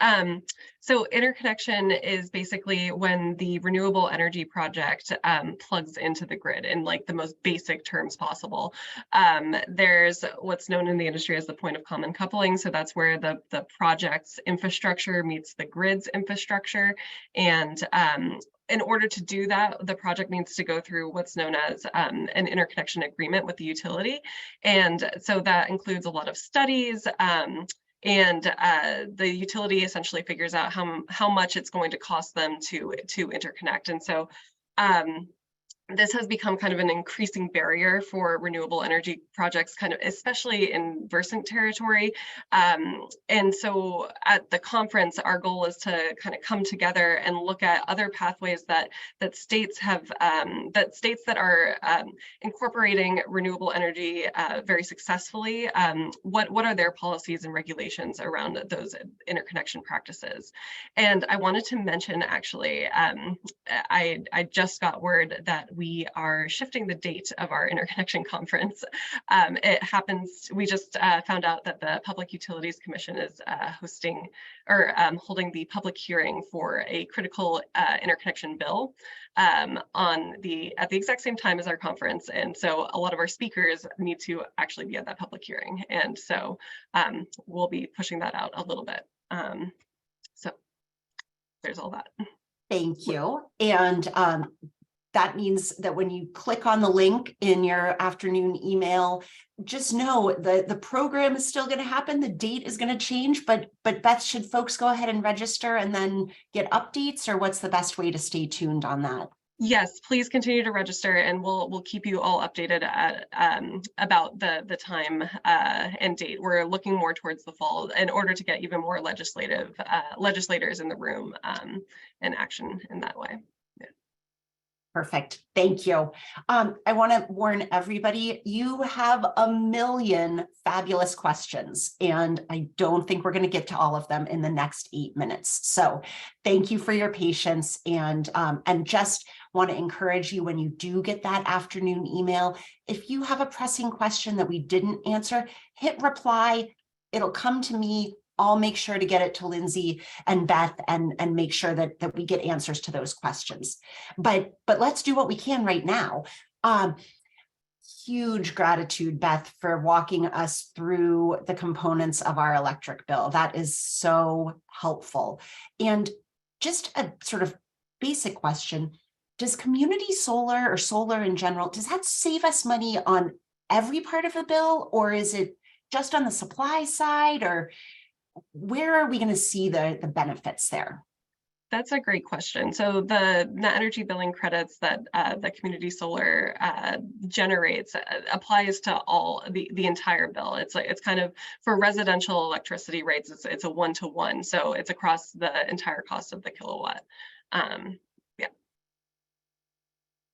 So interconnection is basically when the renewable energy project plugs into the grid in like the most basic terms possible. There's what's known in the industry as the point of common coupling. So that's where the project's infrastructure meets the grid's infrastructure. And in order to do that, the project needs to go through what's known as an interconnection agreement with the utility. And so that includes a lot of studies, and the utility essentially figures out how much it's going to cost them to interconnect. And so this has become kind of an increasing barrier for renewable energy projects, kind of especially in versant territory. And so at the conference, our goal is to kind of come together and look at other pathways that states have, that are incorporating renewable energy very successfully. What are their policies and regulations around those interconnection practices? And I wanted to mention, actually, I just got word that we are shifting the date of our interconnection conference. It happens, we just found out that the Public Utilities Commission is hosting or holding the public hearing for a critical interconnection bill at the exact same time as our conference. And so a lot of our speakers need to actually be at that public hearing. And so we'll be pushing that out a little bit. So there's all that. Thank you. And that means that when you click on the link in your afternoon email, just know that the program is still going to happen. The date is going to change, but Beth, should folks go ahead and register and then get updates, or what's the best way to stay tuned on that? Yes, please continue to register, and we'll keep you all updated about the time and date. We're looking more towards the fall in order to get even more legislators in the room and action in that way. Perfect. Thank you. I want to warn everybody, you have a million fabulous questions, and I don't think we're going to get to all of them in the next 8 minutes. So thank you for your patience, and just want to encourage you, when you do get that afternoon email, if you have a pressing question that we didn't answer, hit reply. It'll come to me. I'll make sure to get it to Lindsay and Beth and make sure that we get answers to those questions. But let's do what we can right now. Huge gratitude, Beth, for walking us through the components of our electric bill. That is so helpful. And just a sort of basic question, does community solar or solar in general, does that save us money on every part of the bill, or is it just on the supply side, or where are we going to see the benefits there? That's a great question. So the net energy billing credits that the community solar generates applies to all the entire bill. It's kind of, for residential electricity rates, it's a 1-to-1. So it's across the entire cost of the kilowatt. Yeah.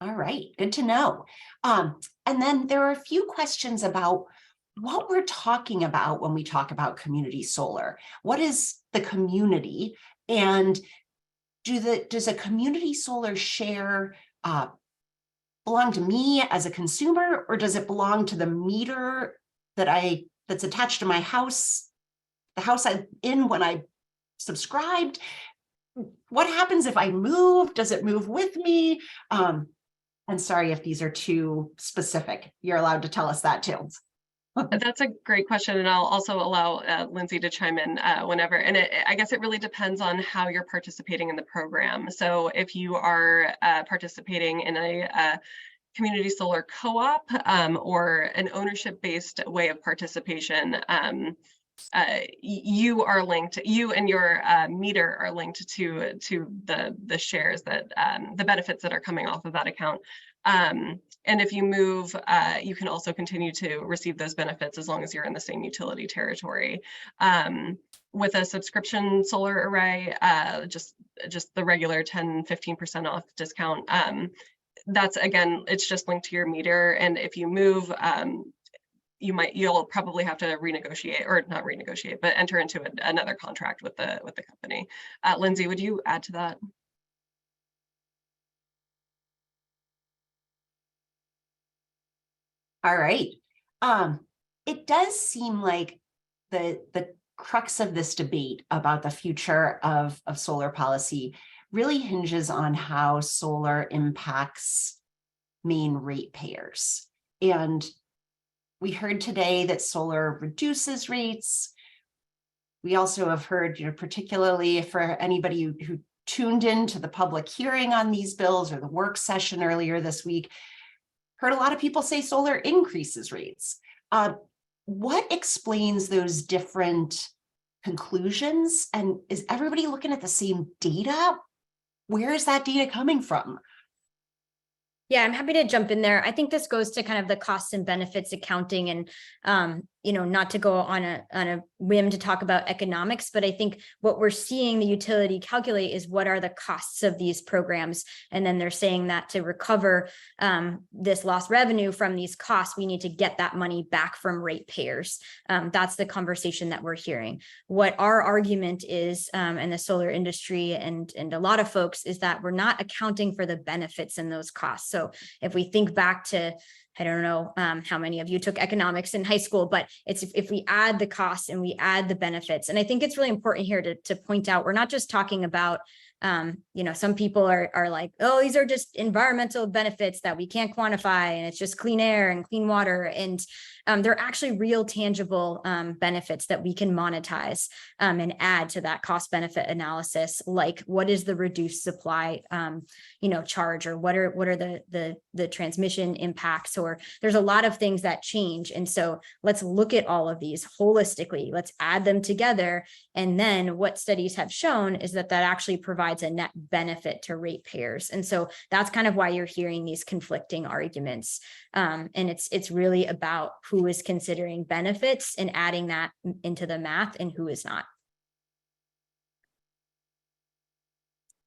All right, good to know. And then there are a few questions about what we're talking about when we talk about community solar. What is the community, and does a community solar share belong to me as a consumer, or does it belong to the meter that's attached to my house, the house I'm in when I subscribed? What happens if I move? Does it move with me? And sorry if these are too specific. You're allowed to tell us that too. That's a great question, and I'll also allow Lindsay to chime in whenever. And I guess it really depends on how you're participating in the program. So if you are participating in a community solar co-op or an ownership-based way of participation, you are linked. You and your meter are linked to the shares that the benefits that are coming off of that account. And if you move, you can also continue to receive those benefits as long as you're in the same utility territory. With a subscription solar array, just the regular 10-15% off discount, that's, again, it's just linked to your meter. And if you move, you'll probably have to renegotiate, or not renegotiate, but enter into another contract with the company. Lindsay, would you add to that? All right. It does seem like the crux of this debate about the future of solar policy really hinges on how solar impacts Maine ratepayers. And we heard today that solar reduces rates. We also have heard, particularly for anybody who tuned into the public hearing on these bills or the work session earlier this week, heard a lot of people say solar increases rates. What explains those different conclusions? And is everybody looking at the same data? Where is that data coming from? Yeah, I'm happy to jump in there. I think this goes to kind of the costs and benefits accounting, and not to go on a whim to talk about economics, but I think what we're seeing the utility calculate is what are the costs of these programs, and then they're saying that to recover this lost revenue from these costs, we need to get that money back from ratepayers. That's the conversation that we're hearing. What our argument is, in the solar industry and a lot of folks, is that we're not accounting for the benefits in those costs. So if we think back to, I don't know how many of you took economics in high school, but it's if we add the costs and we add the benefits. And I think it's really important here to point out, we're not just talking about, some people are like, oh, these are just environmental benefits that we can't quantify, and it's just clean air and clean water. And they're actually real tangible benefits that we can monetize and add to that cost benefit analysis, like what is the reduced supply charge, or what are the transmission impacts, or there's a lot of things that change. And so let's look at all of these holistically, let's add them together. And then what studies have shown is that actually provides a net benefit to ratepayers. And so that's kind of why you're hearing these conflicting arguments. And it's really about who is considering benefits and adding that into the math and who is not.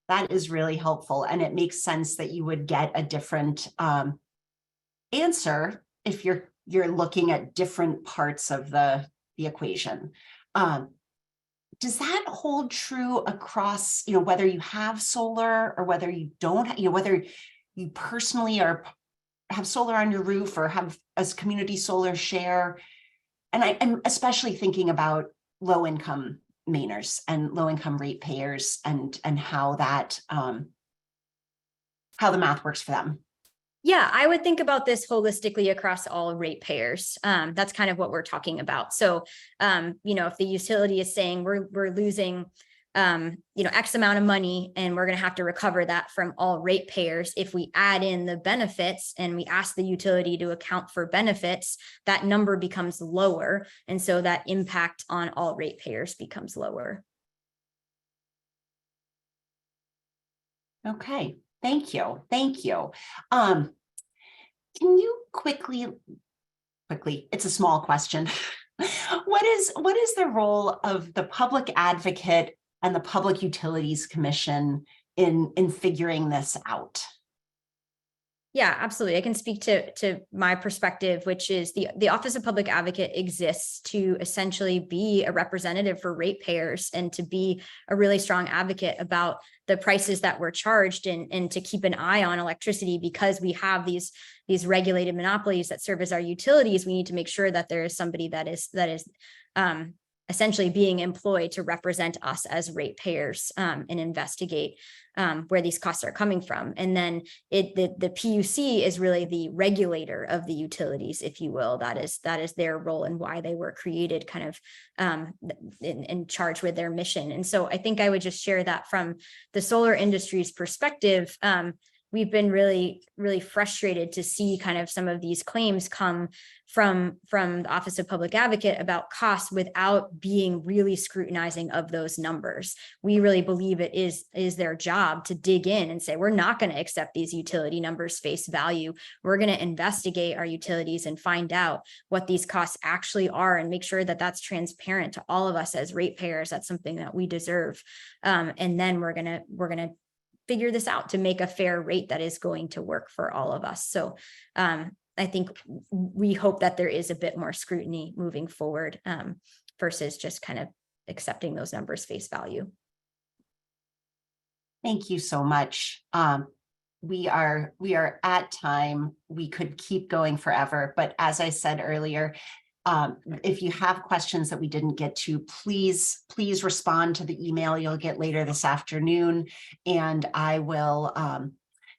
That is really helpful. And it makes sense that you would get a different answer if you're looking at different parts of the equation. Does that hold true across, whether you have solar or whether you don't, whether you personally have solar on your roof or have as community solar share? And I'm especially thinking about low-income Mainers and low-income ratepayers and how that how the math works for them. Yeah, I would think about this holistically across all ratepayers. That's kind of what we're talking about. So, if the utility is saying we're losing, X amount of money, and we're going to have to recover that from all ratepayers, if we add in the benefits and we ask the utility to account for benefits, that number becomes lower. And so that impact on all ratepayers becomes lower. Okay. Thank you. Thank you. Can you quickly, it's a small question. What is the role of the public advocate and the Public Utilities Commission in figuring this out? Yeah, absolutely. I can speak to my perspective, which is the Office of Public Advocate exists to essentially be a representative for ratepayers and to be a really strong advocate about the prices that we're charged and to keep an eye on electricity, because we have these regulated monopolies that serve as our utilities. We need to make sure that there is somebody that is essentially being employed to represent us as ratepayers and investigate where these costs are coming from. And then the PUC is really the regulator of the utilities, if you will. That is their role and why they were created, kind of in charge with their mission. And so I think I would just share that from the solar industry's perspective. We've been really, really frustrated to see kind of some of these claims come from the Office of Public Advocate about costs without being really scrutinizing of those numbers. We really believe it is their job to dig in and say, we're not going to accept these utility numbers face value. We're going to investigate our utilities and find out what these costs actually are and make sure that that's transparent to all of us as ratepayers. That's something that we deserve. And then we're going to figure this out to make a fair rate that is going to work for all of us. So I think we hope that there is a bit more scrutiny moving forward versus just kind of accepting those numbers face value. Thank you so much. We are at time. We could keep going forever, but as I said earlier, if you have questions that we didn't get to, please respond to the email you'll get later this afternoon, and I will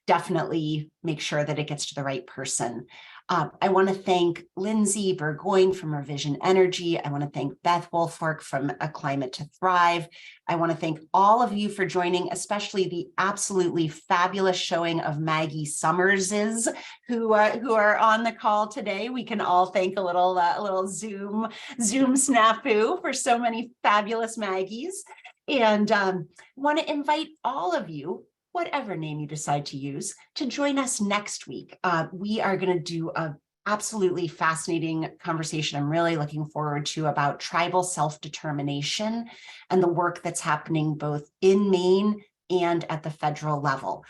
definitely make sure that it gets to the right person. I want to thank Lindsay Burgoyne from Revision Energy. I want to thank Beth Wolfork from A Climate to Thrive. I want to thank all of you for joining, especially the absolutely fabulous showing of Maggie Summerses who are on the call today. We can all thank a little Zoom snafu for so many fabulous Maggies. And want to invite all of you, whatever name you decide to use, to join us next week. We are going to do a absolutely fascinating conversation I'm really looking forward to about tribal self-determination and the work that's happening both in Maine and at the federal level.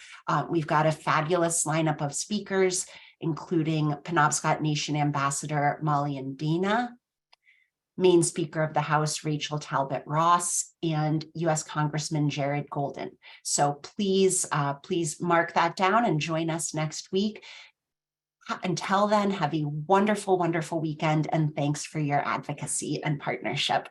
We've got a fabulous lineup of speakers, including Penobscot Nation Ambassador Molly and Dana, Maine Speaker of the House Rachel Talbot Ross, and U.S. Congressman Jared Golden. So please mark that down and join us next week. Until then, have a wonderful, wonderful weekend, and thanks for your advocacy and partnership.